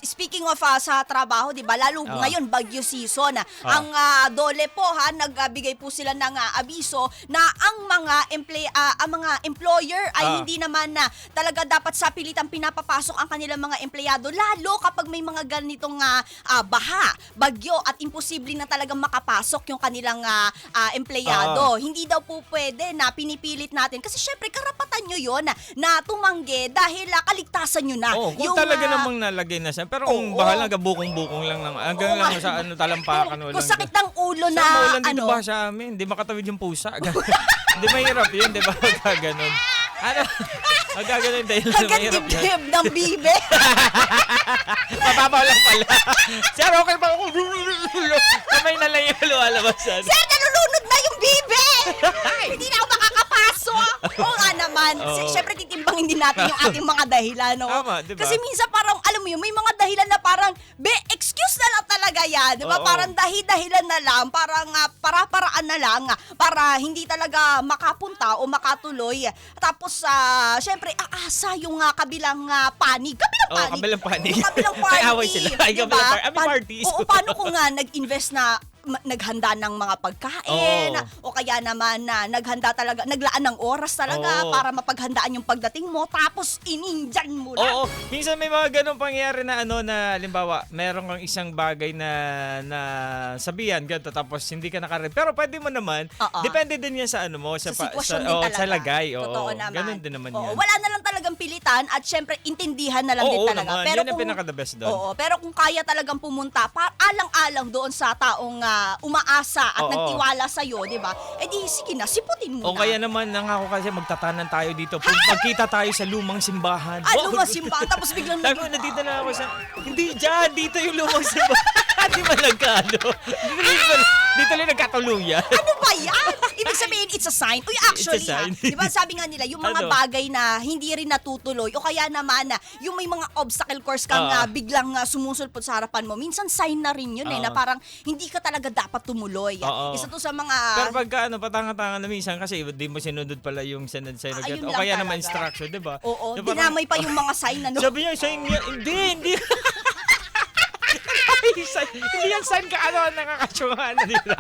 speaking of sa trabaho, 'di ba? Lalo ngayon bagyo season. Ang DOLE po nagbigay po sila ng abiso na ang mga employer ay hindi naman na talaga dapat sa pilitang pinapapasok ang kanilang mga empleyado, lalo kapag may mga ganitong baha, bagyo at imposible na talagang makapasok yung kanilang empleyado. Hindi daw po pwede na pinipilit natin kasi syempre karapatan nyo yon na tumanggi dahil kaligtasan nyo na. Kung talaga namang nalagay na siya. Pero kung bahala ka, bukong-bukong lang hanggang lang sa talampakan. Kung sakit ng ulo na maulan dito ba sa amin? Hindi makatawid yung pusa. Hindi mahirap yun, di ba? Magkaganon. Magkaganon dahil mahirap yan. Hanggang ng bibe. Mababaw lang pala. Sir, okay ba ako? Kamay na lang yung luwalabasan. Sir, nalulunod na yung bibe! Hindi na ako makakapasok. Oo nga naman. Siyempre, titimbangin din natin yung ating mga dahilan. No? Tama, diba? Kasi minsan parang, alam mo yun, may mga dahilan na parang, excuse na lang talaga yan. Diba? Parang dahilan na lang, parang para-paraan na lang para hindi talaga makapunta o makatuloy. Tapos, siyempre, aasa yung kabilang panig. Kabilang panig. Kabilang party. May away sila. Ay, diba? kabilang parties. Oo, paano kung nag-invest na naghanda ng mga pagkain o kaya naman na naglaan ng oras talaga para mapaghandaan yung pagdating mo tapos inindyan mo lang. Minsan may mga ganong pangyayari na na halimbawa, meron kang isang bagay na sabihan ganito tapos hindi ka nakaread. Pero pwede mo naman, depende din yan sa mo, sa sitwasyon din talaga. sa lagay. Totoo naman. Ganun din naman yan. Wala na lang talagang pilitan at syempre intindihan na lang din talaga. Naman. Pero yan ang pinaka-the best doon. Pero kung kaya talagang pumunta, alang-alang doon sa taong umaasa at nagtiwala sa iyo, 'di ba? Di sige na, siputin mo na. O kaya naman nangako kasi magtatanan tayo dito. Magkita tayo sa lumang simbahan. Lumang simbahan tapos biglang nandito na ako sa hindi diyan, dito yung lumang simbahan. Di ba dito lang nagkatuluyan. Ano ba yan? Ibig sabihin, it's a sign. Uy, actually, di ba sabi nga nila, yung mga bagay na hindi rin natutuloy o kaya naman yung may mga obstacle course kang biglang sumusulpot sa harapan mo, minsan sign na rin yun na parang hindi ka talaga dapat tumuloy. Isa to sa mga... Pero pagka patanga-tanga na minsan kasi di mo sinunod pala yung sinad sa'yo. O kaya naman instruction, di ba? Oo, dinamay pa yung mga sign na Sabi niya, sign niya, hindi yan sign ka nakakasyungan na nila.